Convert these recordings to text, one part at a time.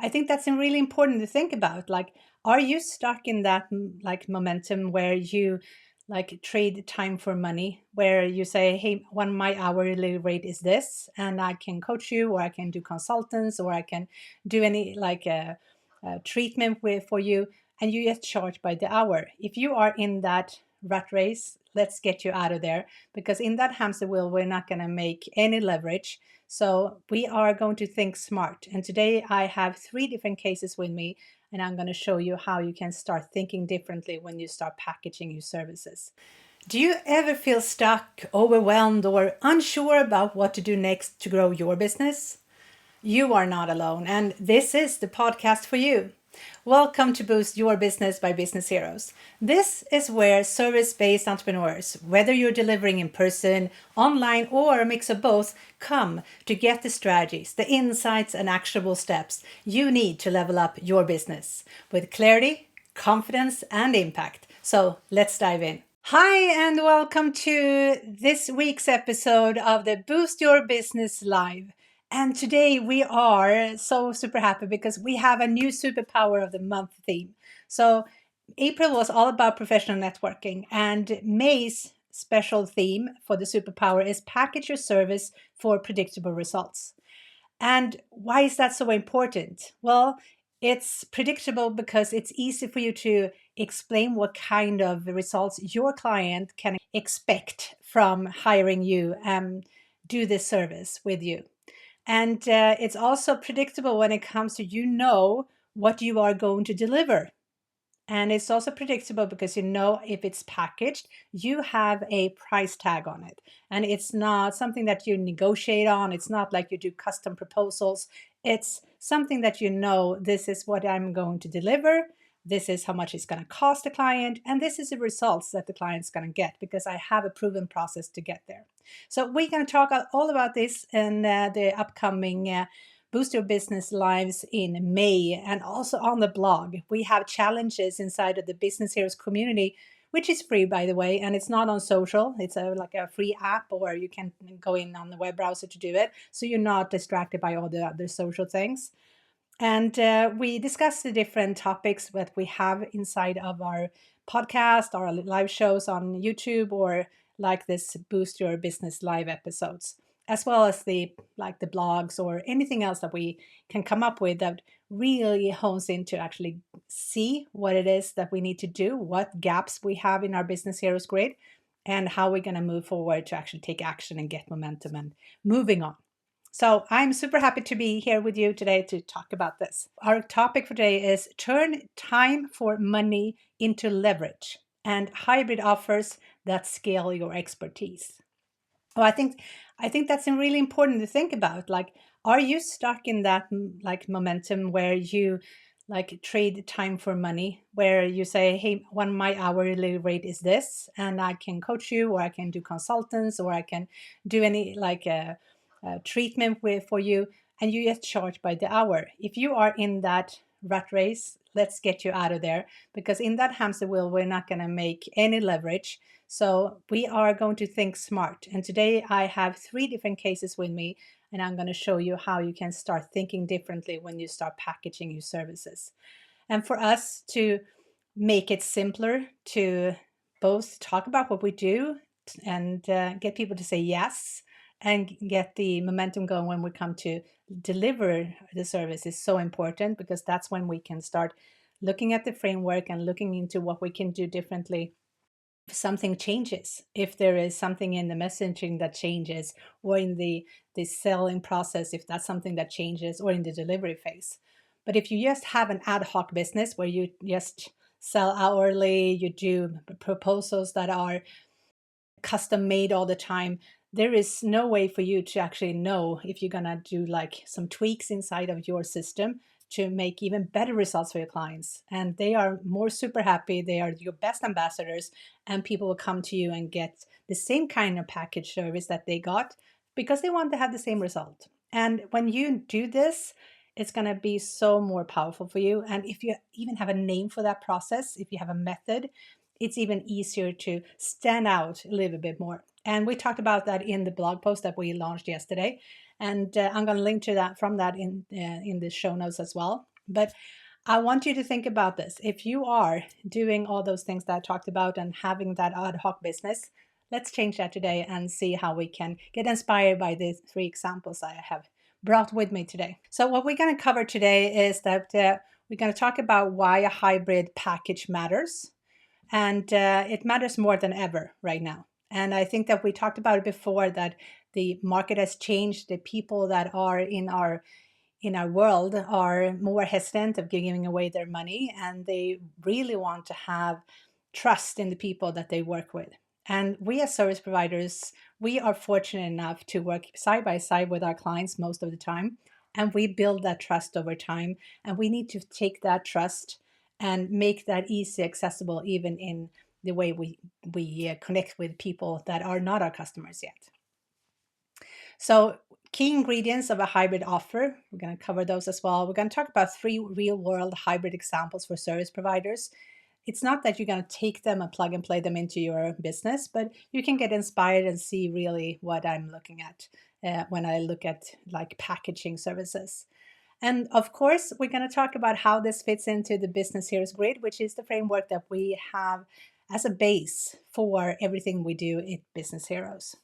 I think that's really important to think about. Like, are you stuck in that like momentum where you like trade time for money, where you say, hey, when my hourly rate is this, and I can coach you, or I can do consultants, or I can do any like treatment for you, and you get charged by the hour. If you are in that rat race, let's get you out of there, because in that hamster wheel, we're not going to make any leverage. So we are going to think smart. And today I have 3 different cases with me, and I'm going to show you how you can start thinking differently when you start packaging your services. Do you ever feel stuck, overwhelmed, or unsure about what to do next to grow your business? You are not alone, and this is the podcast for you. Welcome to Boost Your Business by Business Heroes. This is where service based entrepreneurs, whether you're delivering in person, online, or a mix of both, come to get the strategies, the insights, and actionable steps you need to level up your business with clarity, confidence, and impact. So let's dive in. Hi, and welcome to this week's episode of the Boost Your Business Live. And today we are so super happy because we have a new Superpower of the Month theme. So April was all about professional networking, and May's special theme for the Superpower is package your service for predictable results. And why is that so important? Well, it's predictable because it's easy for you to explain what kind of results your client can expect from hiring you and do this service with you. And it's also predictable when it comes to what you are going to deliver. And it's also predictable because if it's packaged, you have a price tag on it. And it's not something that you negotiate on. It's not like you do custom proposals. It's something that this is what I'm going to deliver. This is how much it's going to cost the client. And this is the results that the client's going to get because I have a proven process to get there. So we're going to talk all about this in the upcoming Boost Your Business Lives in May, and also on the blog. We have challenges inside of the Business Heroes community, which is free, by the way, and it's not on social. It's like a free app, or you can go in on the web browser to do it, so you're not distracted by all the other social things. And we discuss the different topics that we have inside of our podcast, our live shows on YouTube, or like this Boost Your Business Live episodes, as well as the blogs or anything else that we can come up with that really hones in to actually see what it is that we need to do, what gaps we have in our Business Heroes grid, and how we're going to move forward to actually take action and get momentum and moving on. So I'm super happy to be here with you today to talk about this. Our topic for today is turn time for money into leverage and hybrid offers that scale your expertise. Oh, I think that's really important to think about. Like, are you stuck in that like momentum where you like trade time for money, where you say, hey, when my hourly rate is this, and I can coach you, or I can do consultants, or I can do any like treatment for you, and you get charged by the hour. If you are in that rat race, let's get you out of there, because in that hamster wheel, we're not going to make any leverage. So we are going to think smart. And today I have 3 different cases with me, and I'm going to show you how you can start thinking differently when you start packaging your services. And for us to make it simpler to both talk about what we do and get people to say yes, and get the momentum going when we come to deliver the service is so important, because that's when we can start looking at the framework and looking into what we can do differently if something changes, if there is something in the messaging that changes, or in the selling process, if that's something that changes, or in the delivery phase. But if you just have an ad hoc business where you just sell hourly, you do proposals that are custom made all the time, there is no way for you to actually know if you're going to do like some tweaks inside of your system to make even better results for your clients. And they are more super happy. They are your best ambassadors, and people will come to you and get the same kind of package service that they got because they want to have the same result. And when you do this, it's going to be so more powerful for you. And if you even have a name for that process, if you have a method, it's even easier to stand out a little bit more. And we talked about that in the blog post that we launched yesterday. And I'm going to link to that from that in the show notes as well. But I want you to think about this. If you are doing all those things that I talked about and having that ad hoc business, let's change that today and see how we can get inspired by the three examples I have brought with me today. So, what we're going to cover today is that we're going to talk about why a hybrid package matters. And it matters more than ever right now. And I think that we talked about it before, that the market has changed. The people that are in our world are more hesitant of giving away their money, and they really want to have trust in the people that they work with. And we as service providers, we are fortunate enough to work side by side with our clients most of the time, and we build that trust over time. And we need to take that trust and make that easy accessible, even in the way we connect with people that are not our customers yet. So, key ingredients of a hybrid offer, we're going to cover those as well. We're going to talk about 3 real world hybrid examples for service providers. It's not that you're going to take them and plug and play them into your business, but you can get inspired and see really what I'm looking at when I look at like packaging services. And of course, we're going to talk about how this fits into the Business Heroes Grid, which is the framework that we have as a base for everything we do at Business Heroes.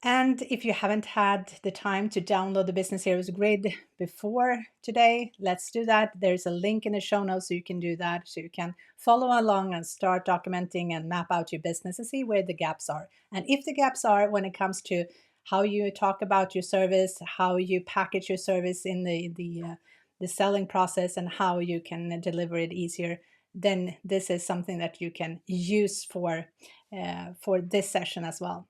And if you haven't had the time to download the Business Heroes Grid before today, let's do that. There's a link in the show notes so you can do that, so you can follow along and start documenting and map out your business and see where the gaps are. And if the gaps are when it comes to how you talk about your service, how you package your service in the selling process, and how you can deliver it easier, then this is something that you can use for this session as well.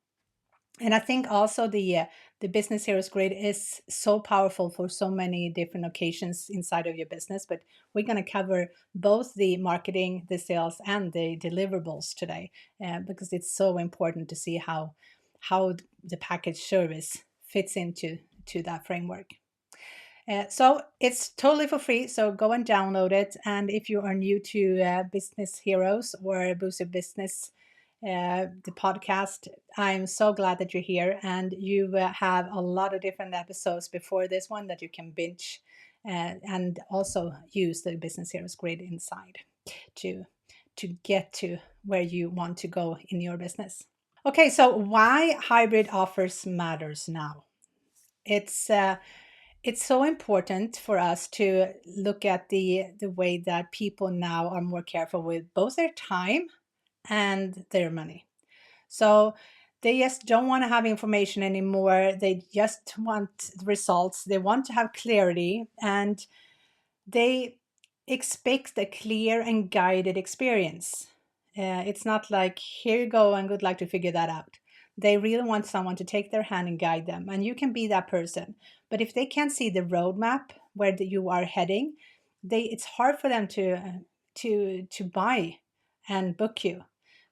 And I think also the Business Heroes Grid is so powerful for so many different occasions inside of your business. But we're going to cover both the marketing, the sales, and the deliverables today, because it's so important to see how the package service fits into that framework. So it's totally for free. So go and download it. And if you are new to Business Heroes or Boost Your Business, the podcast, I'm so glad that you're here, and you have a lot of different episodes before this one that you can binge, and also use the Business Heroes Grid inside to get to where you want to go in your business. Okay, so why hybrid offers matters now? It's so important for us to look at the way that people now are more careful with both their time and their money. So they just don't want to have information anymore. They just want results. They want to have clarity, and they expect a clear and guided experience. It's not like, here you go and good luck to figure that out. They really want someone to take their hand and guide them, and you can be that person. But if they can't see the roadmap where you are heading, it's hard for them to buy and book you.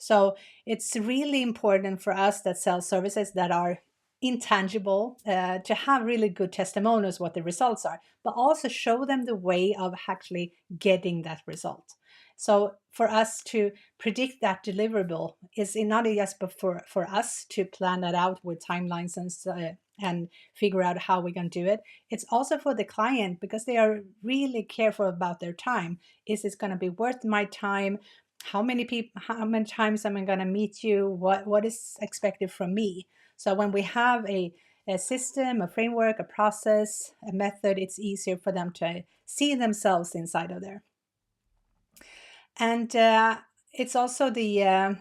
So it's really important for us that sell services that are intangible, to have really good testimonials what the results are, but also show them the way of actually getting that result. So for us to predict that deliverable is not just for us to plan that out with timelines and figure out how we're going to do it. It's also for the client, because they are really careful about their time. Is this going to be worth my time? How many people? How many times am I going to meet you? What is expected from me? So when we have a system, a framework, a process, a method, it's easier for them to see themselves inside of there. And it's also the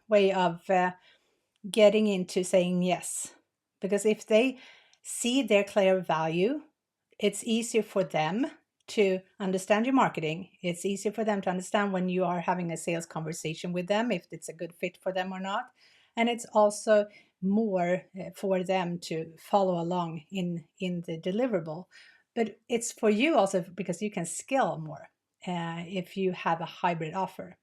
way of getting into saying yes. Because if they see their clear value, it's easier for them to understand your marketing. It's easier for them to understand when you are having a sales conversation with them, if it's a good fit for them or not. And it's also more for them to follow along in the deliverable. But it's for you also because you can scale more if you have a hybrid offer.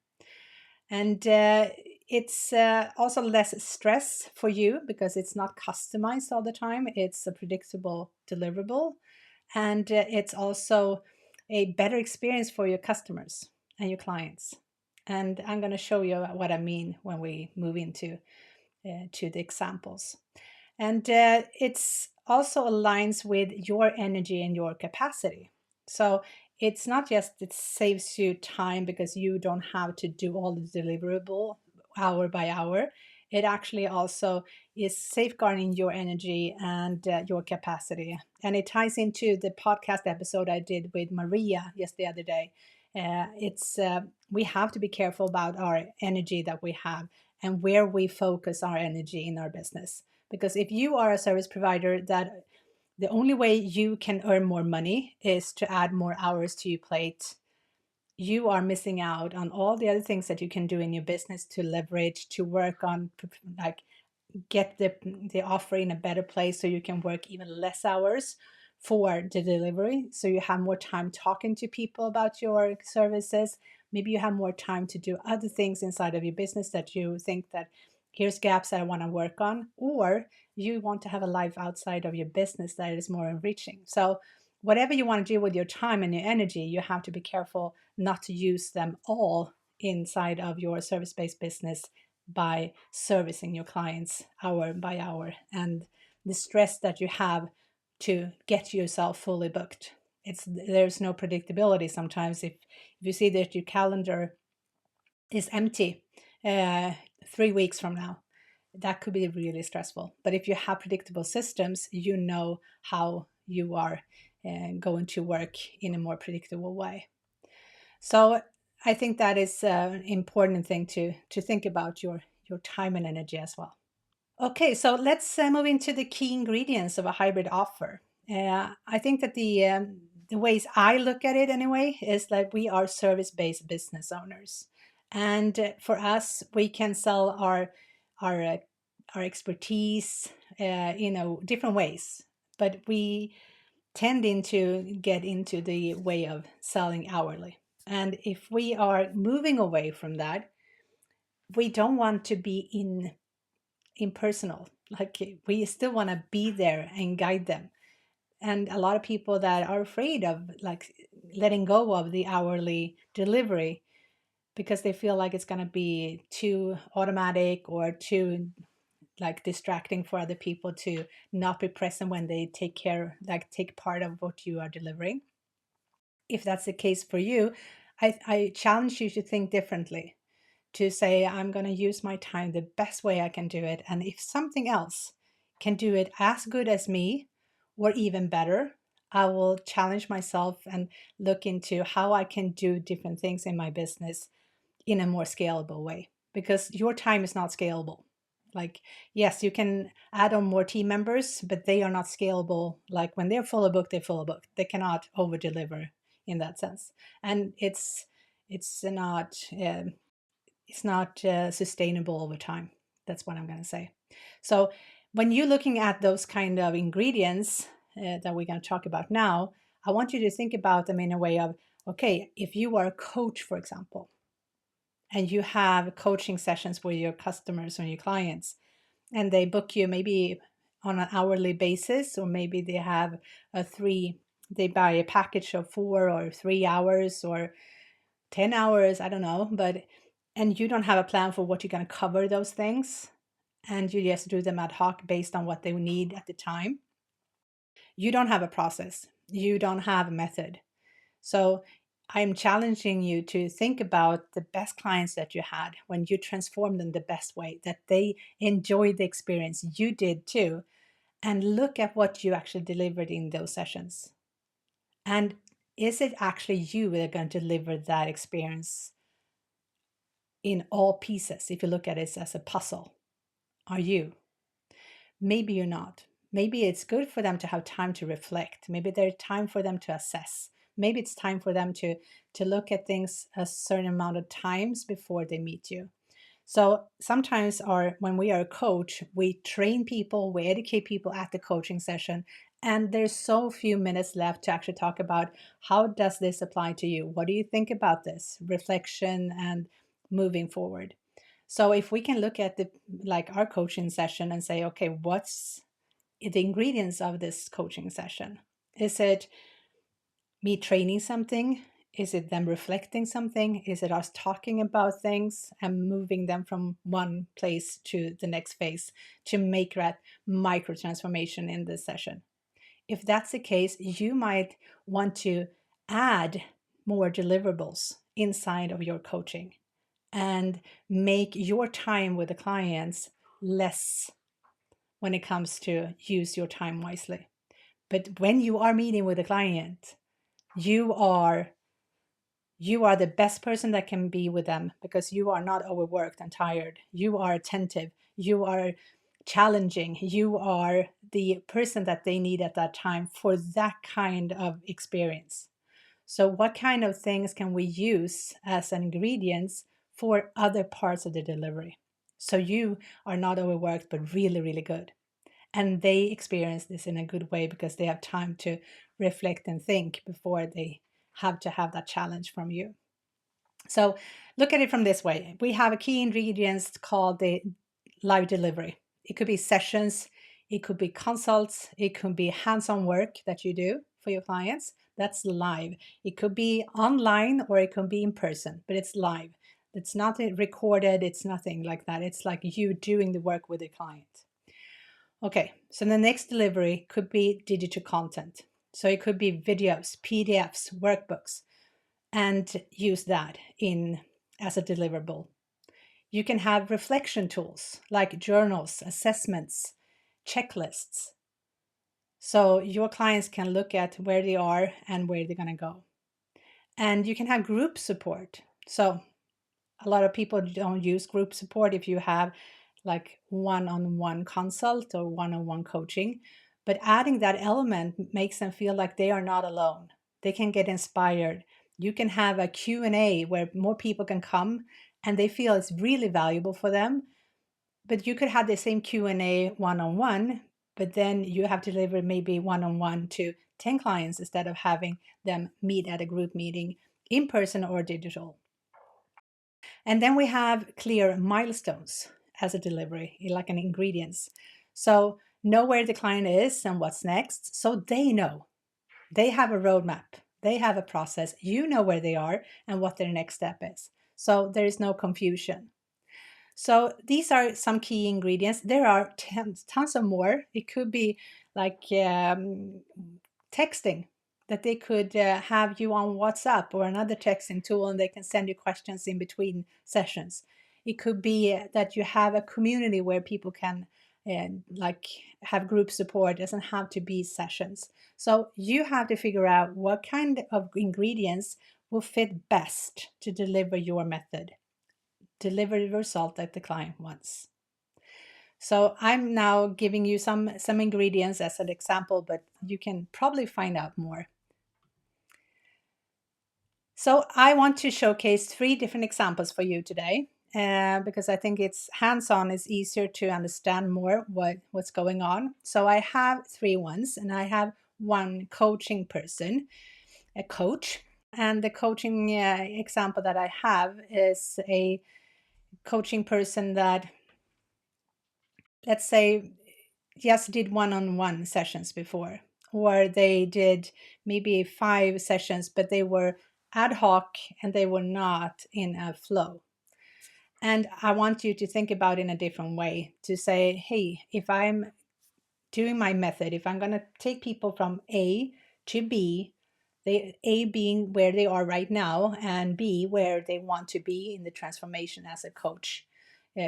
And it's also less stress for you because it's not customized all the time. It's a predictable deliverable. And it's also a better experience for your customers and your clients. And I'm going to show you what I mean when we move into to the examples. And it's also aligns with your energy and your capacity. So it's not just it saves you time because you don't have to do all the deliverable hour by hour. It actually also is safeguarding your energy and your capacity. And it ties into the podcast episode I did with Maria just the other day. It's We have to be careful about our energy that we have and where we focus our energy in our business. Because if you are a service provider that the only way you can earn more money is to add more hours to your plate, you are missing out on all the other things that you can do in your business to leverage, to work on, like get the offer in a better place so you can work even less hours for the delivery, so you have more time talking to people about your services. Maybe you have more time to do other things inside of your business that you think that here's gaps that I want to work on, or you want to have a life outside of your business that is more enriching. So whatever you want to do with your time and your energy, you have to be careful not to use them all inside of your service-based business by servicing your clients hour by hour, and the stress that you have to get yourself fully booked. There's no predictability sometimes. If you see that your calendar is empty 3 weeks from now, that could be really stressful. But if you have predictable systems, you know how you are going to work in a more predictable way. So I think that is an important thing to think about your time and energy as well. Okay, so let's move into the key ingredients of a hybrid offer. I think that the ways I look at it anyway is that we are service-based business owners, and for us, we can sell our uh, our expertise, different ways. But we tend to get into the way of selling hourly, and if we are moving away from that, we don't want to be impersonal. Like we still want to be there and guide them. And a lot of people that are afraid of like letting go of the hourly delivery because they feel like it's going to be too automatic or too like distracting for other people to not be present when they take part of what you are delivering. If that's the case for you, I challenge you to think differently, to say, I'm going to use my time the best way I can do it. And if something else can do it as good as me or even better, I will challenge myself and look into how I can do different things in my business in a more scalable way, because your time is not scalable. Like, yes, you can add on more team members, but they are not scalable. Like when they're full of book, they're full of book. They cannot over deliver in that sense. And it's not sustainable over time. That's what I'm going to say. So when you're looking at those kind of ingredients that we're going to talk about now, I want you to think about them in a way of, okay, if you are a coach, for example, and you have coaching sessions with your customers or your clients, and they book you maybe on an hourly basis, or maybe they have they buy a package of 4 or 3 hours or 10 hours, I don't know, and you don't have a plan for what you're going to cover those things, and you just do them ad hoc based on what they need at the time. You don't have a process, you don't have a method. So I'm challenging you to think about the best clients that you had when you transformed them the best way, that they enjoyed the experience. You did too. And look at what you actually delivered in those sessions. And is it actually you that are going to deliver that experience in all pieces? If you look at it as a puzzle, are you? Maybe you're not. Maybe it's good for them to have time to reflect. Maybe there's time for them to assess. Maybe it's time for them to look at things a certain amount of times before they meet you. So sometimes when we are a coach, we train people, we educate people at the coaching session, and there's so few minutes left to actually talk about how does this apply to you? What do you think about this? Reflection and moving forward. So if we can look at our coaching session and say, okay, what's the ingredients of this coaching session? Is it me training something? Is it them reflecting something? Is it us talking about things and moving them from one place to the next phase to make that micro transformation in this session? If that's the case, you might want to add more deliverables inside of your coaching and make your time with the clients less when it comes to use your time wisely. But when you are meeting with a client, you are the best person that can be with them because you are not overworked and tired. You are attentive. You are challenging. You are the person that they need at that time for that kind of experience. So what kind of things can we use as ingredients for other parts of the delivery? So you are not overworked, but really, really good. And they experience this in a good way because they have time to reflect and think before they have to have that challenge from you. So look at it from this way. We have a key ingredients called the live delivery. It could be sessions, it could be consults, it could be hands-on work that you do for your clients. That's live. It could be online or it could be in person, but it's live. It's not recorded, it's nothing like that. It's like you doing the work with the client. Okay, so the next delivery could be digital content. So it could be videos, PDFs, workbooks, and use that in as a deliverable. You can have reflection tools like journals, assessments, checklists. So your clients can look at where they are and where they're going to go. And you can have group support. So a lot of people don't use group support if you have like one-on-one consult or one-on-one coaching, but adding that element makes them feel like they are not alone. They can get inspired. You can have a Q&A where more people can come and they feel it's really valuable for them. But you could have the same Q&A one-on-one, but then you have to deliver maybe one-on-one to 10 clients instead of having them meet at a group meeting in person or digital. And then we have clear milestones as a delivery, like an ingredients. So know where the client is and what's next. So they know. They have a roadmap. They have a process. You know where they are and what their next step is. So there is no confusion. So these are some key ingredients. There are tons of more. It could be like texting, that they could have you on WhatsApp or another texting tool and they can send you questions in between sessions. It could be that you have a community where people can like have group support. It doesn't have to be sessions. So you have to figure out what kind of ingredients will fit best to deliver your method, deliver the result that the client wants. So I'm now giving you some ingredients as an example, but you can probably find out more. So I want to showcase 3 different examples for you today, because I think it's hands-on is easier to understand more what's going on. So I have 3 ones, and I have one coaching person, a coach, and the coaching example that I have is a coaching person that, let's say, just did one-on-one sessions before, or they did maybe 5 sessions, but they were ad hoc and they were not in a flow. And I want you to think about it in a different way, to say, hey, if I'm doing my method, if I'm going to take people from A to B, they A being where they are right now and B where they want to be in the transformation as a coach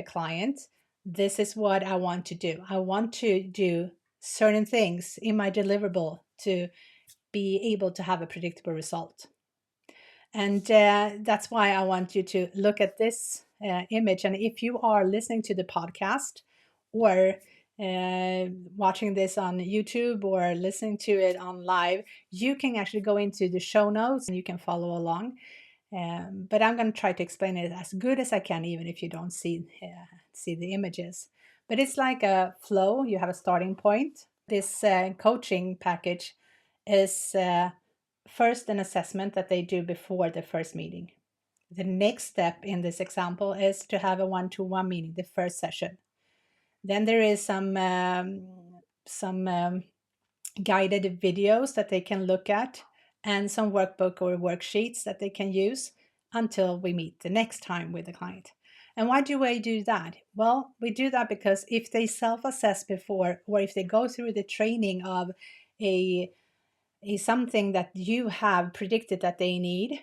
client, this is what I want to do. I want to do certain things in my deliverable to be able to have a predictable result. And that's why I want you to look at this image. And if you are listening to the podcast or watching this on YouTube or listening to it on live, you can actually go into the show notes and you can follow along. But I'm going to try to explain it as good as I can, even if you don't see the images. But it's like a flow. You have a starting point. This coaching package is first an assessment that they do before the first meeting. The next step in this example is to have a one-to-one meeting, the first session. Then there is some guided videos that they can look at and some workbook or worksheets that they can use until we meet the next time with the client. And why do we do that? Well, we do that because if they self-assess before, or if they go through the training of a is something that you have predicted that they need,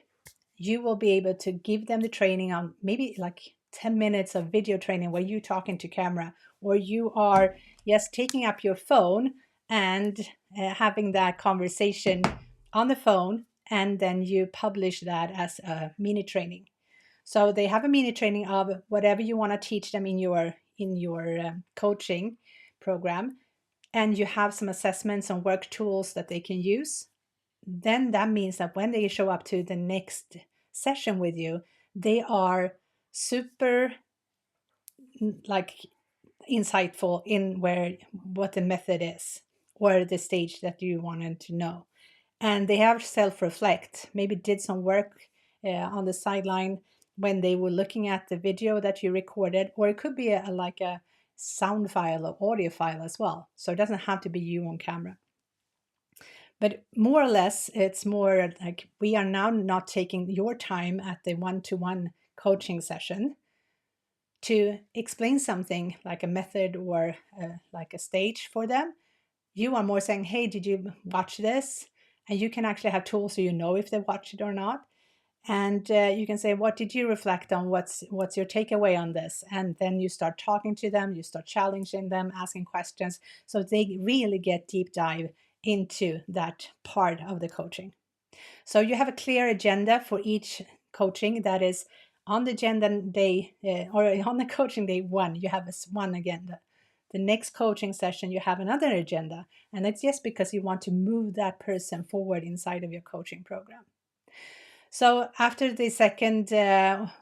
you will be able to give them the training on maybe like 10 minutes of video training where you talk into camera, or you are just taking up your phone and having that conversation on the phone, and then you publish that as a mini training. So they have a mini training of whatever you want to teach them in your coaching program, and you have some assessments and work tools that they can use. Then that means that when they show up to the next session with you, they are super like insightful in where what the method is or the stage that you wanted to know. And they have self-reflect, maybe did some work on the sideline when they were looking at the video that you recorded, or it could be like a sound file or audio file as well. So it doesn't have to be you on camera. But more or less, it's more like we are now not taking your time at the one-to-one coaching session to explain something like a method or like a stage for them. You are more saying, hey, did you watch this? And you can actually have tools so you know if they watch it or not. And you can say, what did you reflect on? What's your takeaway on this? And then you start talking to them, you start challenging them, asking questions, so they really get deep dive into that part of the coaching. So you have a clear agenda for each coaching. That is on the agenda day or on the coaching day one, you have one agenda. The next coaching session, you have another agenda. And it's just because you want to move that person forward inside of your coaching program. So after the second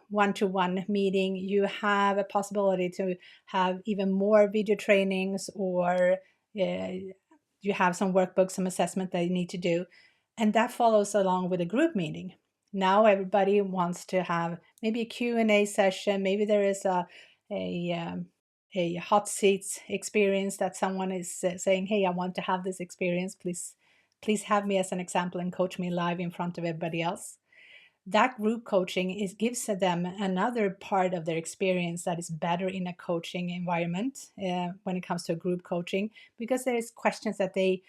one-to-one meeting, you have a possibility to have even more video trainings, or you have some workbooks, some assessment that you need to do. And that follows along with a group meeting. Now everybody wants to have maybe a Q&A session. Maybe there is a hot seats experience that someone is saying, hey, I want to have this experience. Please have me as an example and coach me live in front of everybody else. That group coaching gives them another part of their experience that is better in a coaching environment when it comes to group coaching, because there's questions that they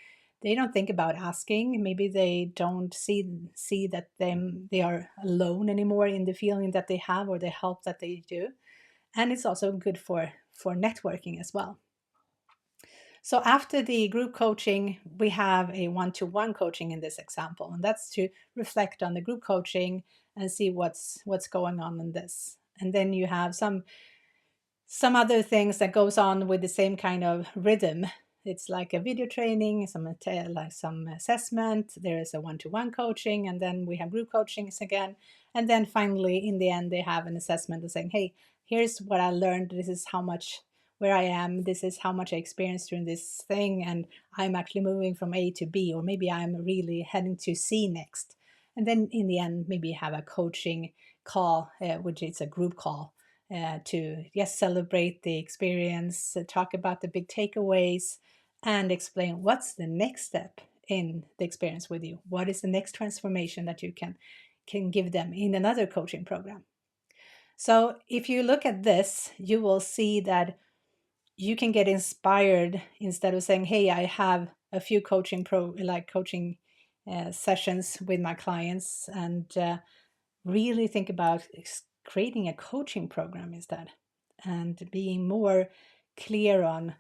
don't think about asking. Maybe they don't see that they are alone anymore in the feeling that they have or the help that they do. And it's also good for networking as well. So after the group coaching, we have a one-to-one coaching in this example, and that's to reflect on the group coaching and see what's going on in this. And then you have some other things that goes on with the same kind of rhythm. It's like a video training, some assessment, there is a one-to-one coaching, and then we have group coachings again. And then finally, in the end, they have an assessment of saying, hey, here's what I learned. This is how much where I am. This is how much I experienced during this thing. And I'm actually moving from A to B, or maybe I'm really heading to C next. And then in the end, maybe have a coaching call, which is a group call to just celebrate the experience, talk about the big takeaways, and explain what's the next step in the experience with you. What is the next transformation that you can give them in another coaching program? So if you look at this, you will see that you can get inspired instead of saying, hey, I have a few coaching sessions with my clients, and really think about creating a coaching program instead, and being more clear on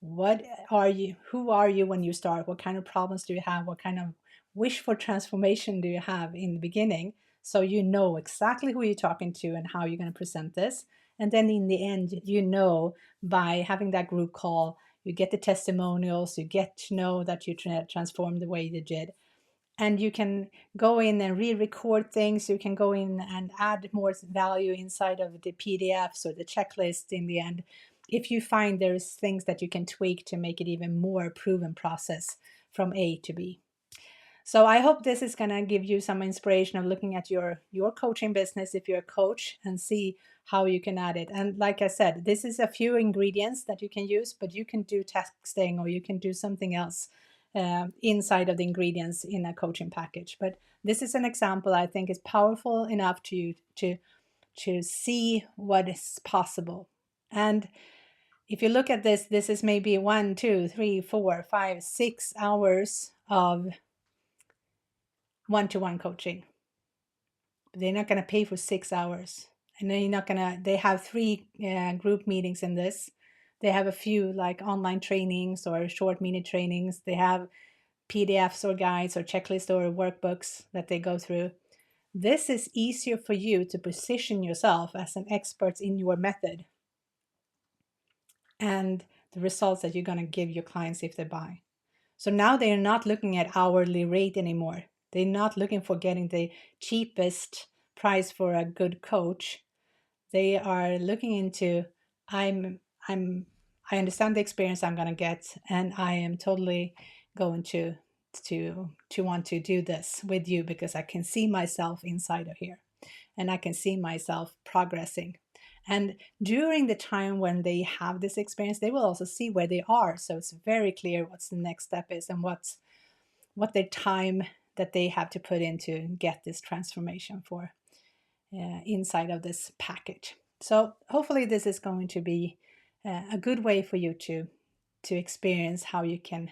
who are you when you start, what kind of problems do you have, what kind of wish for transformation do you have in the beginning, so you know exactly who you're talking to and how you're going to present this. And then in the end, by having that group call, you get the testimonials, you get to know that you transformed the way you did, and you can go in and re-record things. You can go in and add more value inside of the PDFs or the checklist in the end, if you find there's things that you can tweak to make it even more proven process from A to B. So I hope this is going to give you some inspiration of looking at your coaching business if you're a coach, and see how you can add it. And like I said, this is a few ingredients that you can use, but you can do texting or you can do something else inside of the ingredients in a coaching package. But this is an example I think is powerful enough to see what is possible. And if you look at this is maybe 1, 2, 3, 4, 5, 6 hours of one-to-one coaching. They're not going to pay for 6 hours. And then you're not going to, they have three group meetings in this. They have a few like online trainings or short mini trainings. They have PDFs or guides or checklists or workbooks that they go through. This is easier for you to position yourself as an expert in your method and the results that you're going to give your clients if they buy. So now they're not looking at hourly rate anymore. They're not looking for getting the cheapest price for a good coach. They are looking into, I'm I'm I understand the experience I'm going to get, and I am totally going to want to do this with you because I can see myself inside of here and I can see myself progressing. And during the time when they have this experience, they will also see where they are. So it's very clear what's the next step is and what their time that they have to put in to get this transformation for inside of this package. So hopefully this is going to be a good way for you to experience how you can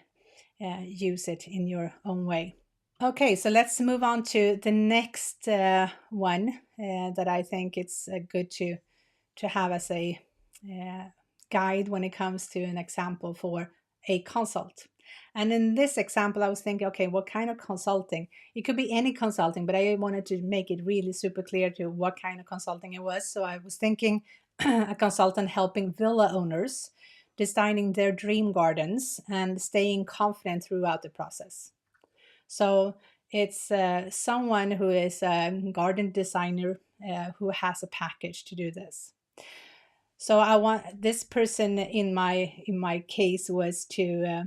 use it in your own way. Okay, so let's move on to the next one that I think it's good to have as a uh, guide when it comes to an example for a consult. And in this example, I was thinking, okay, what kind of consulting? It could be any consulting, but I wanted to make it really super clear to what kind of consulting it was. So I was thinking a consultant helping villa owners designing their dream gardens and staying confident throughout the process. So it's someone who is a garden designer who has a package to do this. So I want this person in my case was to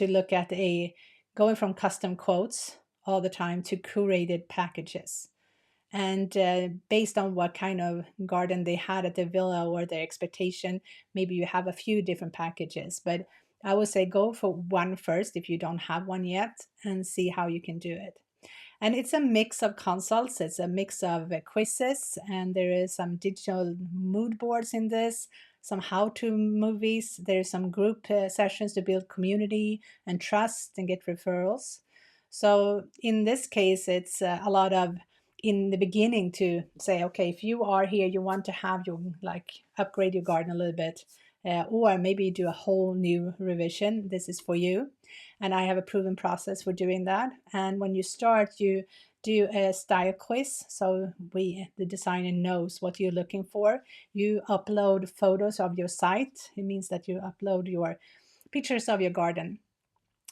look at a going from custom quotes all the time to curated packages. And based on what kind of garden they had at the villa or their expectation, maybe you have a few different packages. But I would say go for one first if you don't have one yet and see how you can do it. And it's a mix of consults, it's a mix of quizzes, and there is some digital mood boards in this, some how to movies. There's some group sessions to build community and trust and get referrals. So in this case, it's a lot of in the beginning to say, okay, if you are here, you want to have your like upgrade your garden a little bit, or maybe do a whole new revision. This is for you. And I have a proven process for doing that. And when you start, you do a style quiz. So the designer knows what you're looking for. You upload photos of your site. It means that you upload your pictures of your garden.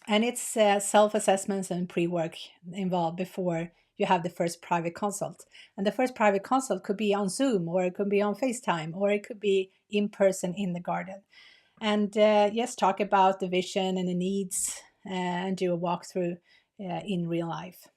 And it's self-assessments and pre-work involved before you have the first private consult. And the first private consult could be on Zoom, or it could be on FaceTime, or it could be in person in the garden. And yes, talk about the vision and the needs and do a walkthrough in real life.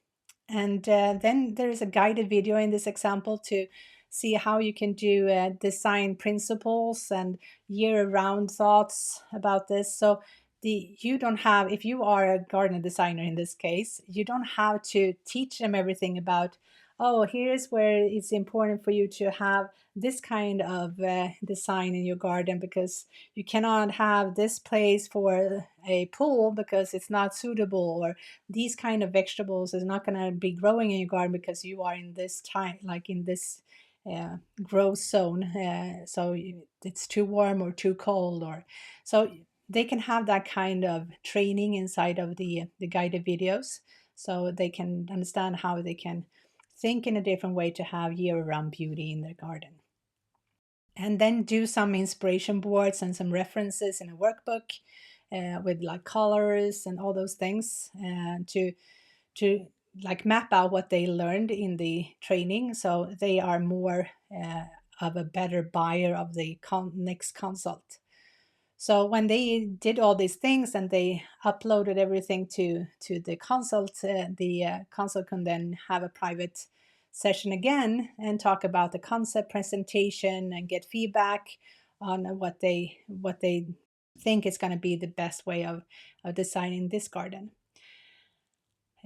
And then there is a guided video in this example to see how you can do design principles and year-round thoughts about this. So you don't have, if you are a garden designer in this case, you don't have to teach them everything about, oh, here's where it's important for you to have this kind of design in your garden because you cannot have this place for a pool because it's not suitable, or these kind of vegetables is not going to be growing in your garden because you are in this time, like in this growth zone. So it's too warm or too cold, or so they can have that kind of training inside of the guided videos, so they can understand how they can think in a different way to have year-round beauty in their garden. And then do some inspiration boards and some references in a workbook with like colors and all those things to like map out what they learned in the training, so they are more of a better buyer of the next consult. So when they did all these things and they uploaded everything to the consult, the consult can then have a private session again and talk about the concept presentation and get feedback on what they think is going to be the best way of designing this garden.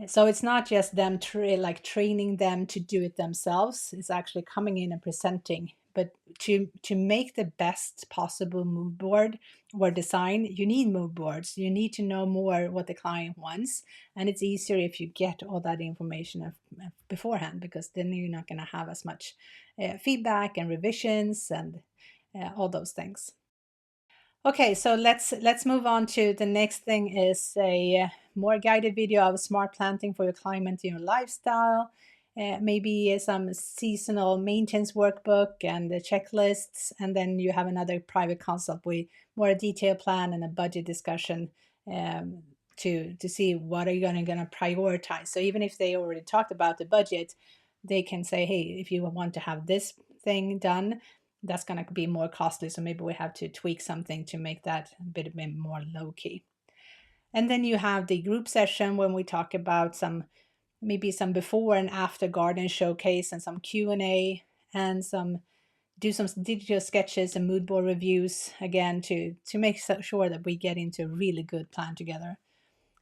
So it's not just them training them to do it themselves. It's actually coming in and presenting. But to make the best possible mood board or design, you need mood boards. You need to know more what the client wants, and it's easier if you get all that information beforehand, because then you're not going to have as much feedback and revisions and all those things. Okay, so let's move on to the next thing is a more guided video of smart planting for your climate and your lifestyle. Maybe some seasonal maintenance workbook and the checklists, and then you have another private consult with more detailed plan and a budget discussion um, to see what are you gonna prioritize. So even if they already talked about the budget, they can say, hey, if you want to have this thing done, that's going to be more costly. So maybe we have to tweak something to make that a bit more low key. And then you have the group session when we talk about maybe some before and after garden showcase and some Q&A and do some digital sketches and mood board reviews again to make sure that we get into a really good plan together.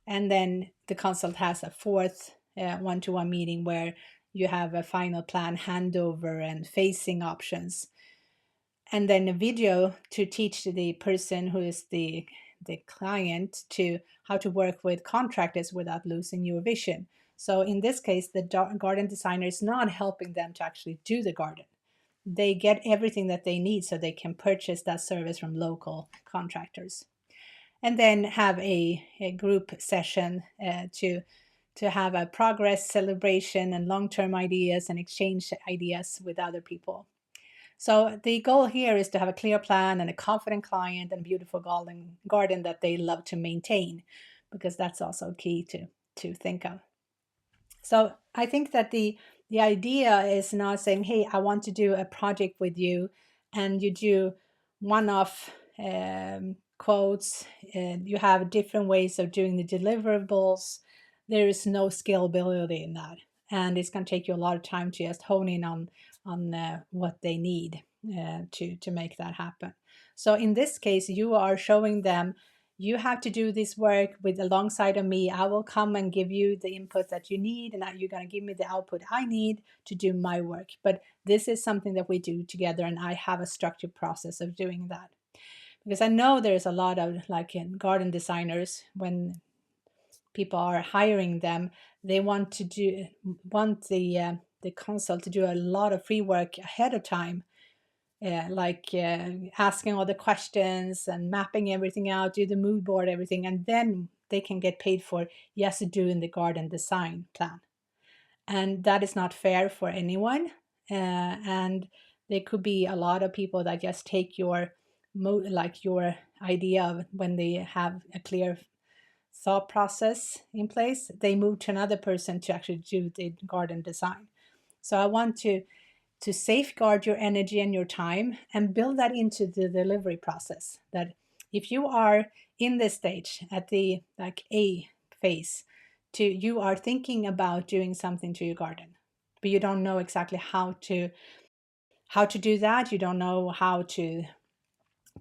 And then the consult has a fourth one-to-one meeting where you have a final plan handover and phasing options, and then a video to teach the person who is the client to how to work with contractors without losing your vision. So in this case, the garden designer is not helping them to actually do the garden. They get everything that they need so they can purchase that service from local contractors. And then have a group session to have a progress celebration and long-term ideas and exchange ideas with other people. So the goal here is to have a clear plan and a confident client and a beautiful garden that they love to maintain, because that's also key to think of. So I think that the idea is not saying, hey, I want to do a project with you, and you do one-off quotes. You have different ways of doing the deliverables. There is no scalability in that, and it's going to take you a lot of time to just hone in on what they need to make that happen. So in this case, you are showing them you have to do this work with alongside of me. I will come and give you the input that you need, and that you're going to give me the output I need to do my work. But this is something that we do together, and I have a structured process of doing that. Because I know there's a lot of like in garden designers, when people are hiring them, they want the consult to do a lot of free work ahead of time, asking all the questions and mapping everything out, do the mood board, everything, and then they can get paid for just doing the garden design plan. And that is not fair for anyone. And there could be a lot of people that just take your idea of when they have a clear thought process in place, they move to another person to actually do the garden design. So I want to safeguard your energy and your time and build that into the delivery process, that if you are in this stage at the like A phase, you are thinking about doing something to your garden, but you don't know exactly how to do that. You don't know how to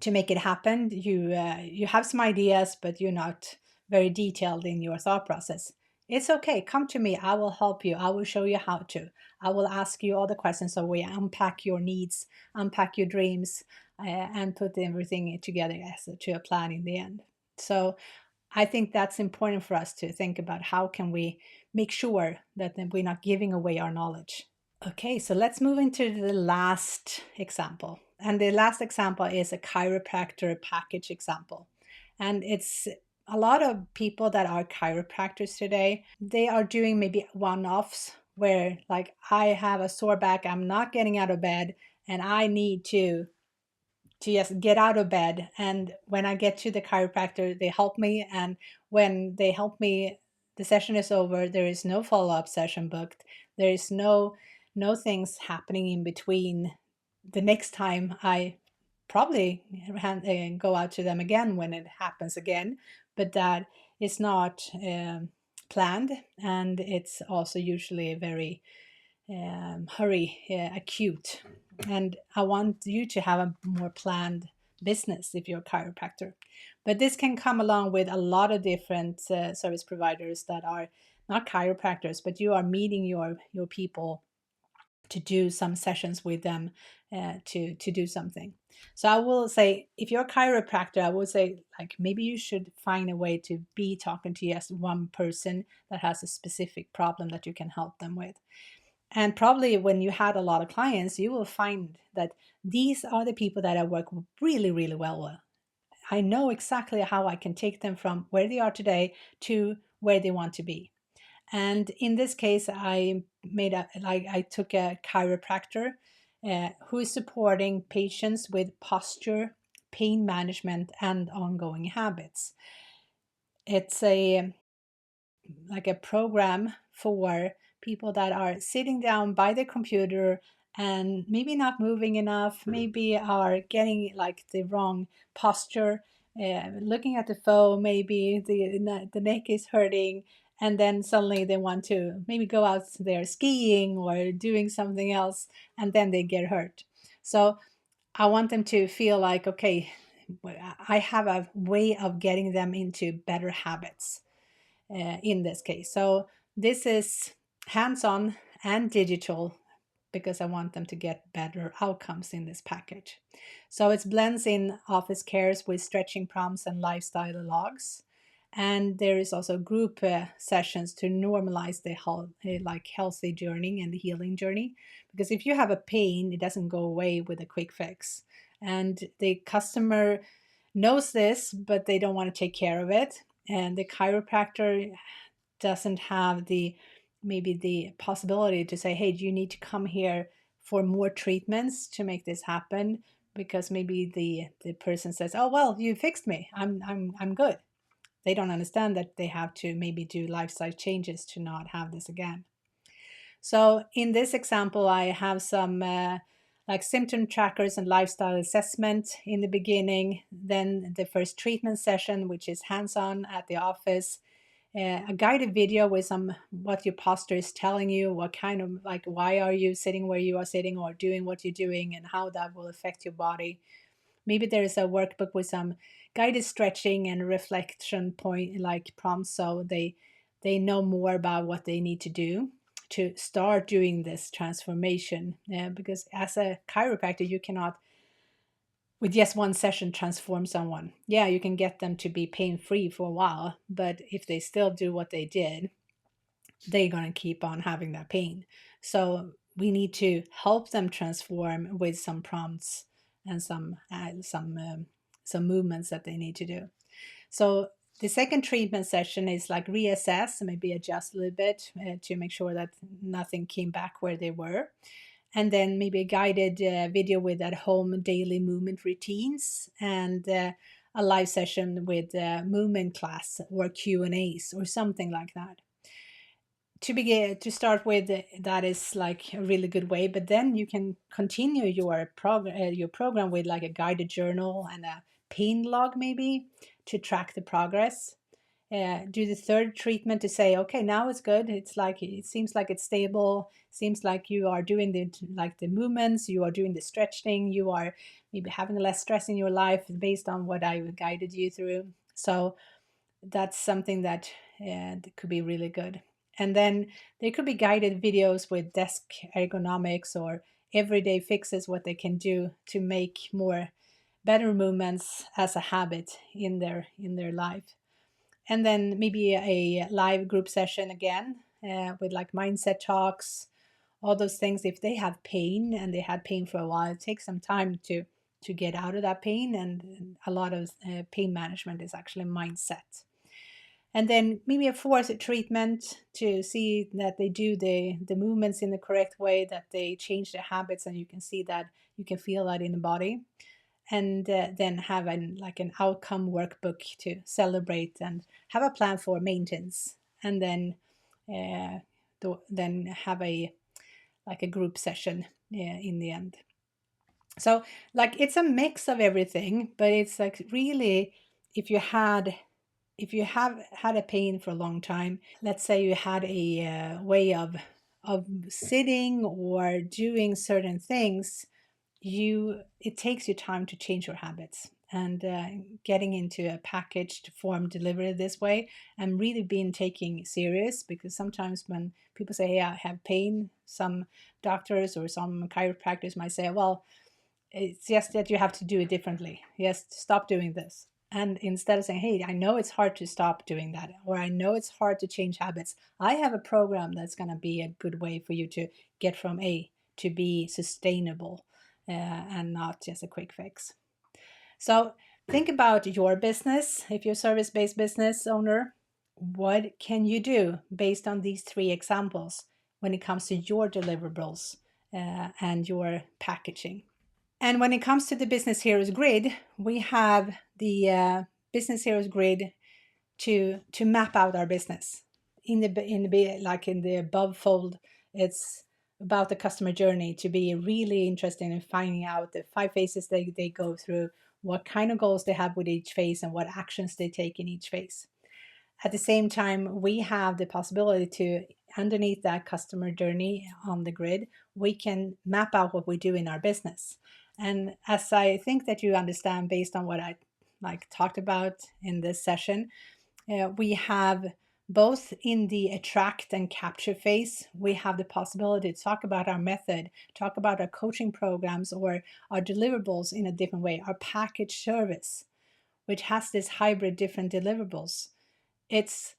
make it happen. You have some ideas, but you're not very detailed in your thought process. It's okay. Come to me. I will help you. I will show you how to. I will ask you all the questions so we unpack your needs, unpack your dreams, and put everything together to a plan in the end. So I think that's important for us to think about how can we make sure that we're not giving away our knowledge. Okay, so let's move into the last example. And the last example is a chiropractor package example. And it's a lot of people that are chiropractors today, they are doing maybe one offs where, like, I have a sore back, I'm not getting out of bed, and I need to just get out of bed. And when I get to the chiropractor, they help me. And when they help me, the session is over. There is no follow-up session booked. There is no things happening in between. The next time I probably go out to them again when it happens again, but that is not planned, and it's also usually very acute. And I want you to have a more planned business if you're a chiropractor. But this can come along with a lot of different service providers that are not chiropractors, but you are meeting your people to do some sessions with them, to do something. So I will say, if you're a chiropractor, I would say like maybe you should find a way to be talking to just one person that has a specific problem that you can help them with. And probably when you had a lot of clients, you will find that these are the people that I work really, really well with. I know exactly how I can take them from where they are today to where they want to be. And in this case, I took a chiropractor who is supporting patients with posture, pain management, and ongoing habits. It's a like a program for people that are sitting down by the computer and maybe not moving enough, maybe are getting like the wrong posture, looking at the phone, maybe the neck is hurting, and then suddenly they want to maybe go out there skiing or doing something else, and then they get hurt. So I want them to feel like, okay, I have a way of getting them into better habits in this case. So this is hands-on and digital because I want them to get better outcomes in this package. So it blends in office cares with stretching prompts and lifestyle logs. And there is also group sessions to normalize the like healthy journey and the healing journey. Because if you have a pain, it doesn't go away with a quick fix. And the customer knows this, but they don't want to take care of it. And the chiropractor doesn't have the maybe the possibility to say, hey, do you need to come here for more treatments to make this happen? Because maybe the person says, oh well, you fixed me, I'm good. They don't understand that they have to maybe do lifestyle changes to not have this again. So in this example, I have some like symptom trackers and lifestyle assessment in the beginning, then the first treatment session, which is hands-on at the office, a guided video with some what your posture is telling you, what kind of like why are you sitting where you are sitting or doing what you're doing, and how that will affect your body. Maybe there is a workbook with some guided stretching and reflection point like prompts, so they know more about what they need to do to start doing this transformation. Because as a chiropractor, you cannot with just one session transform someone. Yeah, you can get them to be pain free for a while, but if they still do what they did, they're going to keep on having that pain. So we need to help them transform with some prompts and some movements that they need to do. So the second treatment session is like reassess, maybe adjust a little bit to make sure that nothing came back where they were. And then maybe a guided video with at home daily movement routines, and a live session with movement class or Q&As or something like that. To begin to start with, that is like a really good way, but then you can continue your program with like a guided journal and a pain log maybe to track the progress. Do the third treatment to say, okay, now it's good, it's like it seems like it's stable, seems like you are doing the movements, you are doing the stretching, you are maybe having less stress in your life based on what I guided you through. So that's something that could be really good. And then there could be guided videos with desk ergonomics or everyday fixes, what they can do to make more better movements as a habit in their life. And then maybe a live group session again with like mindset talks, all those things. If they have pain and they had pain for a while, it takes some time to get out of that pain, and a lot of pain management is actually mindset. And then maybe a fourth treatment to see that they do the movements in the correct way, that they change their habits, and you can see that, you can feel that in the body. And then have an outcome workbook to celebrate and have a plan for maintenance. And then then have a like a group session in the end. So like it's a mix of everything, but it's like really, if you had if you have had a pain for a long time, let's say you had a way of sitting or doing certain things, you it takes you time to change your habits. and getting into a packaged form delivery this way, and really being taking serious. Because sometimes when people say, hey, I have pain, some doctors or some chiropractors might say, well, it's just that you have to do it differently. Yes, stop doing this. And instead of saying, hey, I know it's hard to stop doing that, or I know it's hard to change habits, I have a program that's going to be a good way for you to get from A to B sustainable, and not just a quick fix. So think about your business. If you're a service based business owner, what can you do based on these three examples when it comes to your deliverables and your packaging? And when it comes to the Business Heroes Grid, we have the Business Heroes Grid to map out our business. In the above fold, it's about the customer journey, to be really interested in finding out the 5 phases they go through, what kind of goals they have with each phase, and what actions they take in each phase. At the same time, we have the possibility to, underneath that customer journey on the grid, we can map out what we do in our business. And as I think that you understand based on what I talked about in this session, we have both in the attract and capture phase, we have the possibility to talk about our method, talk about our coaching programs or our deliverables in a different way, our package service, which has this hybrid different deliverables. It's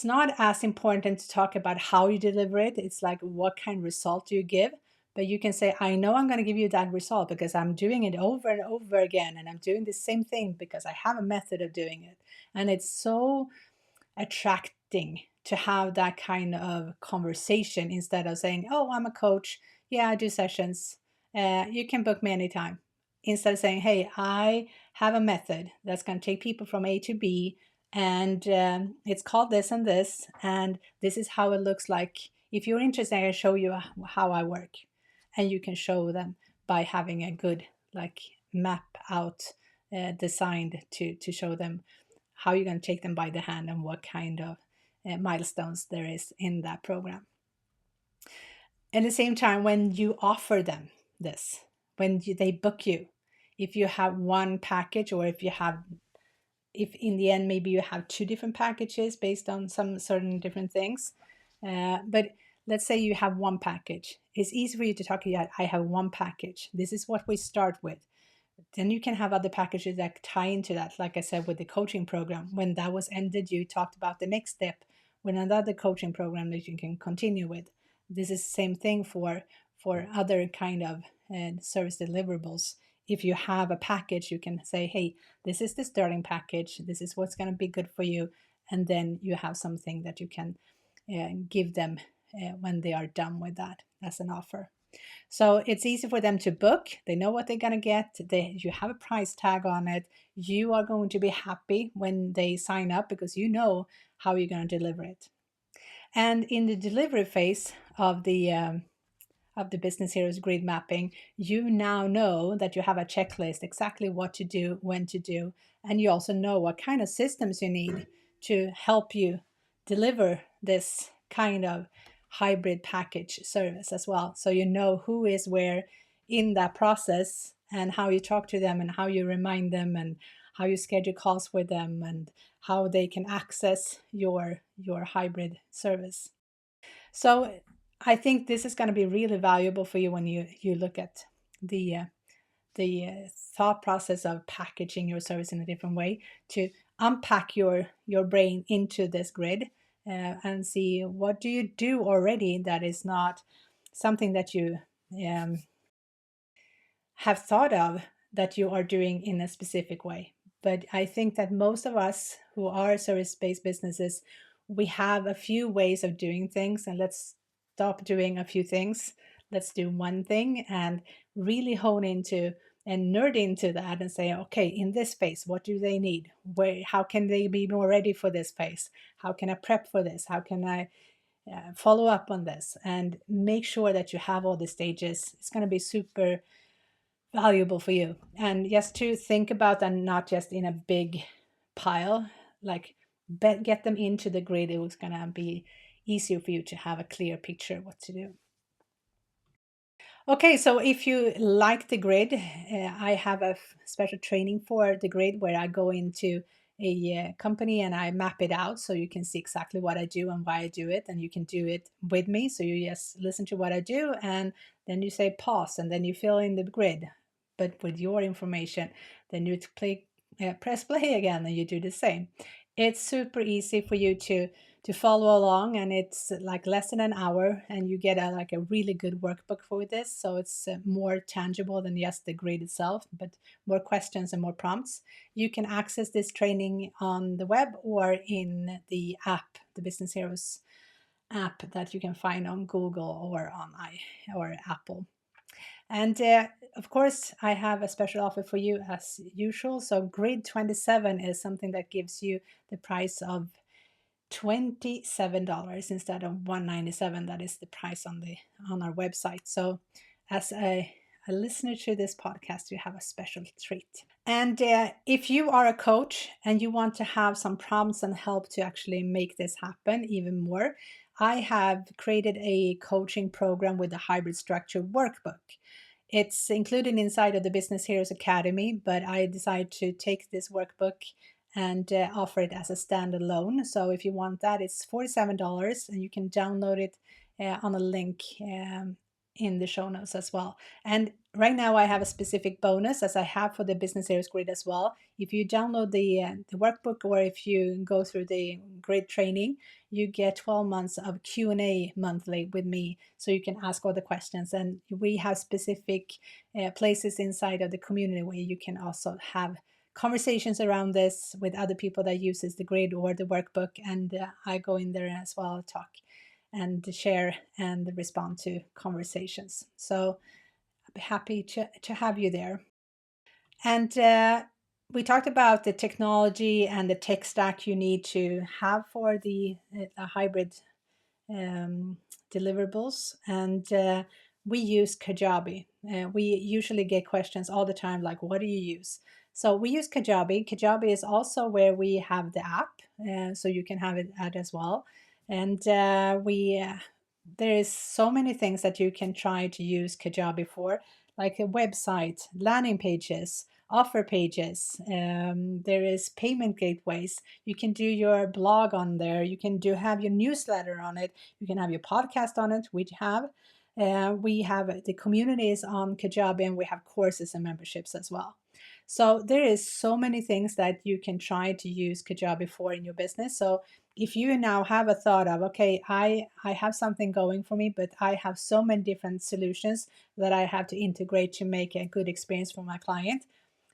not as important to talk about how you deliver it. It's like, what kind of result do you give? But you can say, I know I'm going to give you that result because I'm doing it over and over again, and I'm doing the same thing because I have a method of doing it. And it's so attracting to have that kind of conversation instead of saying, oh, I'm a coach. Yeah, I do sessions. You can book me anytime. Instead of saying, hey, I have a method that's going to take people from A to B, and it's called this and this, and this is how it looks like. If you're interested, I can show you how I work. And you can show them by having a good map out designed to show them how you're going to take them by the hand and what kind of milestones there is in that program. At the same time, when you offer them this, they book you, if you have one package, or if in the end maybe you have two different packages based on some certain different things, but let's say you have one package, it's easy for you to talk about, I have one package, this is what we start with. Then you can have other packages that tie into that. Like I said, with the coaching program, when that was ended, you talked about the next step with another coaching program that you can continue with. This is the same thing for other kind of service deliverables. If you have a package, you can say, hey, this is the starting package, this is what's going to be good for you, and then you have something that you can give them when they are done with that as an offer. So it's easy for them to book. They know what they're going to get. You have a price tag on it. You are going to be happy when they sign up because you know how you're going to deliver it. And in the delivery phase of the Business Heroes Grid mapping, you now know that you have a checklist, exactly what to do, when to do, and you also know what kind of systems you need to help you deliver this kind of hybrid package service as well. So you know who is where in that process, and how you talk to them, and how you remind them, and how you schedule calls with them, and how they can access your hybrid service. So I think this is going to be really valuable for you when you look at the thought process of packaging your service in a different way, to unpack your brain into this grid, and see what do you do already that is not something that you um, have thought of that you are doing in a specific way. But I think that most of us who are service-based businesses, we have a few ways of doing things, and let's stop doing a few things. Let's do one thing and really hone into and nerd into that and say, okay, in this phase, what do they need? How can they be more ready for this phase? How can I prep for this? How can I follow up on this? And make sure that you have all the stages. It's going to be super valuable for you. And just to think about that, not just in a big pile, get them into the grid. It was going to be easier for you to have a clear picture of what to do. Okay, so if you like the grid, I have a special training for the grid where I go into a company and I map it out so you can see exactly what I do and why I do it, and you can do it with me. So you just listen to what I do and then you say pause and then you fill in the grid, but with your information. Then you press play again and you do the same. It's super easy for you to follow along, and it's like less than an hour, and you get a like a really good workbook for this, so it's more tangible than just the grade itself, but more questions and more prompts. You can access this training on the web or in the app, the Business Heroes app that you can find on Google or on I or Apple. And of course, I have a special offer for you as usual. So Grid 27 is something that gives you the price of $27 instead of 197. That is the price on the on our website. So as a listener to this podcast, you have a special treat. And if you are a coach and you want to have some prompts and help to actually make this happen even more, I have created a coaching program with a hybrid structure workbook. It's included inside of the Business Heroes Academy, but I decided to take this workbook and offer it as a standalone. So if you want that, it's $47 and you can download it on a link in the show notes as well. And right now I have a specific bonus as I have for the Business Heroes Grid as well. If you download the workbook or if you go through the grid training, you get 12 months of Q&A monthly with me, so you can ask all the questions. And we have specific places inside of the community where you can also have conversations around this with other people that uses the grid or the workbook, and I go in there as well, talk and share and respond to conversations. So I'd be happy to have you there. And we talked about the technology and the tech stack you need to have for the hybrid um, deliverables. And we use Kajabi. We usually get questions all the time like, what do you use? So we use Kajabi. Kajabi is also where we have the app, so you can have it at as well. And there is so many things that you can try to use Kajabi for, like a website, landing pages, offer pages. There is payment gateways. You can do your blog on there. You can do have your newsletter on it. You can have your podcast on it, which have. We have the communities on Kajabi, and we have courses and memberships as well. So there is so many things that you can try to use Kajabi for in your business. So if you now have a thought of, okay, I have something going for me, but I have so many different solutions that I have to integrate to make a good experience for my client,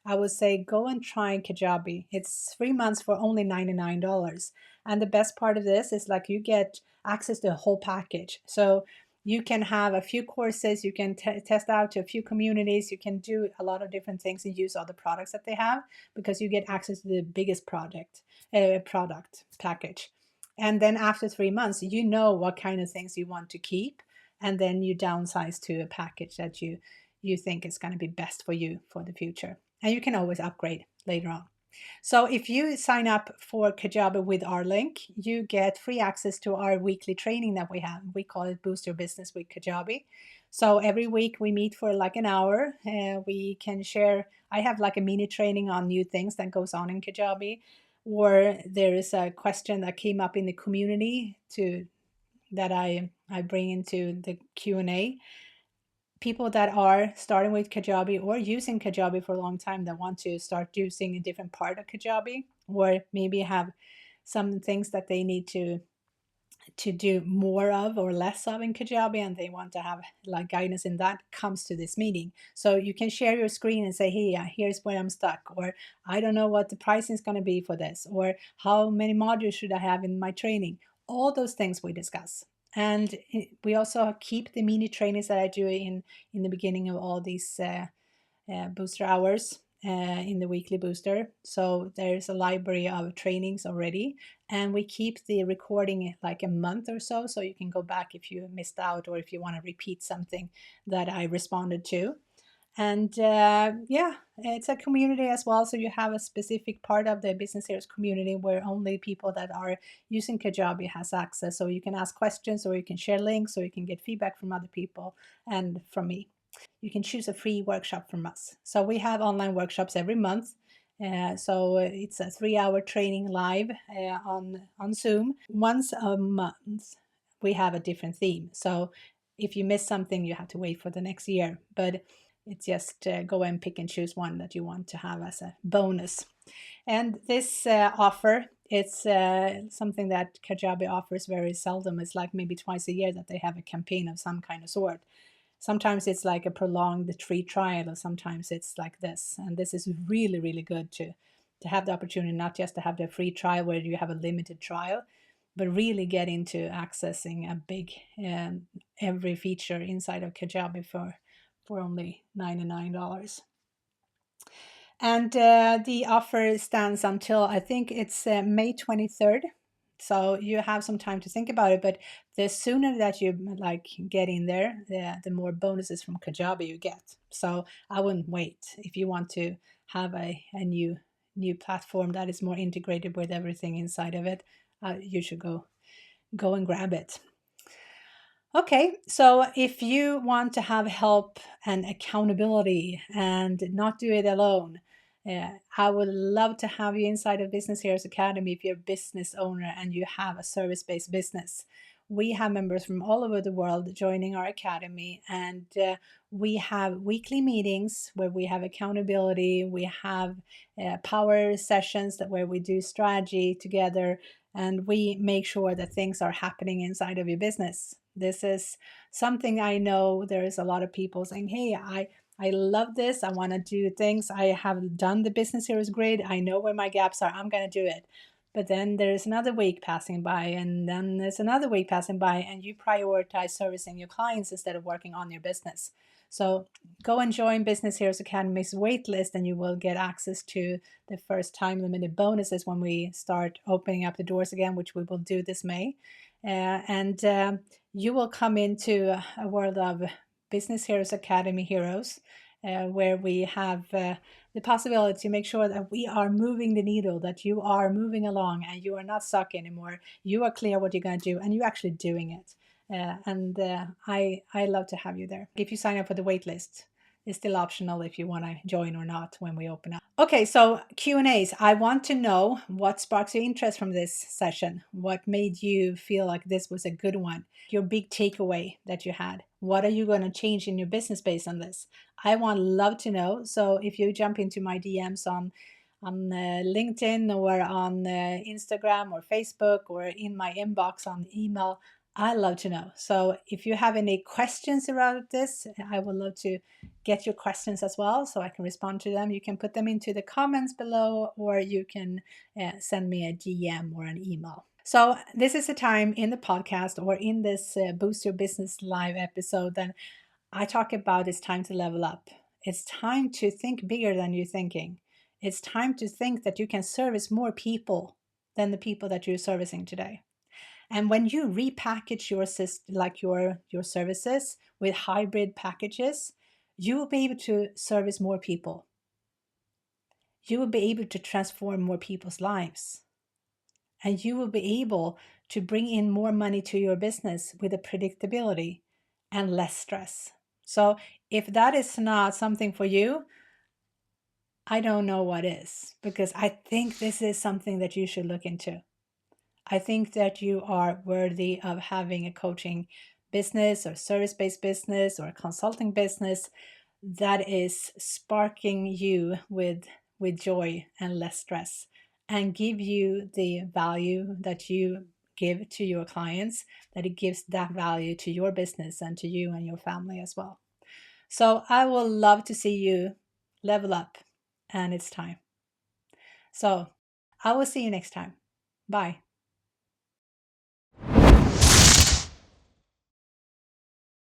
I would say go and try Kajabi. It's 3 months for only $99. And the best part of this is like you get access to a whole package. So you can have a few courses, you can test out to a few communities, you can do a lot of different things and use all the products that they have because you get access to the biggest product package. And then after 3 months, you know what kind of things you want to keep, and then you downsize to a package that you think is going to be best for you for the future. And you can always upgrade later on. So if you sign up for Kajabi with our link, you get free access to our weekly training that we have. We call it Boost Your Business with Kajabi. So every week we meet for like an hour. We can share. I have like a mini training on new things that goes on in Kajabi, or there is a question that came up in the community to that I bring into the Q&A. People that are starting with Kajabi or using Kajabi for a long time that want to start using a different part of Kajabi, or maybe have some things that they need to do more of or less of in Kajabi, and they want to have like guidance in that, comes to this meeting. So you can share your screen and say, hey, here's where I'm stuck, or I don't know what the pricing is going to be for this, or how many modules should I have in my training. All those things we discuss. And we also keep the mini trainings that I do in the beginning of all these booster hours in the weekly booster. So there's a library of trainings already, and we keep the recording like a month or so, so you can go back if you missed out or if you want to repeat something that I responded to. And yeah, it's a community as well. So you have a specific part of the Business Heroes community where only people that are using Kajabi has access. So you can ask questions, or you can share links, or you can get feedback from other people and from me. you can choose a free workshop from us. So we have online workshops every month. So it's a 3-hour training live on Zoom. Once a month, we have a different theme. So if you miss something, you have to wait for the next year. But it's just go and pick and choose one that you want to have as a bonus. And this offer, it's something that Kajabi offers very seldom. It's like maybe twice a year that they have a campaign of some kind of sort. Sometimes it's like a prolonged free trial, or sometimes it's like this. And this is really, really good to have the opportunity, not just to have the free trial where you have a limited trial, but really get into accessing a big every feature inside of Kajabi for only $99. And the offer stands until, I think it's May 23rd. So you have some time to think about it, but the sooner that you like get in there, the more bonuses from Kajabi you get. So I wouldn't wait. If you want to have a new platform that is more integrated with everything inside of it, you should go and grab it. Okay, so if you want to have help and accountability and not do it alone, I would love to have you inside of Business Heroes Academy if you're a business owner and you have a service-based business. We have members from all over the world joining our academy, and we have weekly meetings where we have accountability. We have power sessions where we do strategy together, and we make sure that things are happening inside of your business. This is something I know there's a lot of people saying, hey, I love this. I want to do things. I have done the Business Heroes grid. I know where my gaps are. I'm going to do it. But then there's another week passing by, and then there's another week passing by, and you prioritize servicing your clients instead of working on your business. So go and join Business Heroes Academy's waitlist, and you will get access to the first time limited bonuses when we start opening up the doors again, which we will do this May. And you will come into a world of Business Heroes Academy heroes, where we have the possibility to make sure that we are moving the needle, that you are moving along and you are not stuck anymore. You are clear what you're going to do and you're actually doing it. I love to have you there. If you sign up for the wait list, it's still optional if you want to join or not when we open up. Okay, so Q&As. I want to know what sparks your interest from this session. What made you feel like this was a good one? Your big takeaway that you had. What are you going to change in your business based on this? I love to know. So if you jump into my DMs on LinkedIn or on Instagram or Facebook or in my inbox on email, I love to know. So if you have any questions around this, I would love to get your questions as well so I can respond to them. You can put them into the comments below, or you can send me a DM or an email. So this is a time in the podcast or in this Boost Your Business Live episode that I talk about it's time to level up. It's time to think bigger than you're thinking. It's time to think that you can service more people than the people that you're servicing today. And when you repackage your services with hybrid packages, you will be able to service more people. You will be able to transform more people's lives. And you will be able to bring in more money to your business with a predictability and less stress. So if that is not something for you, I don't know what is, because I think this is something that you should look into. I think that you are worthy of having a coaching business or service-based business or a consulting business that is sparking you with joy and less stress, and give you the value that you give to your clients, that it gives that value to your business and to you and your family as well. So I will love to see you level up, and it's time. So I will see you next time. Bye.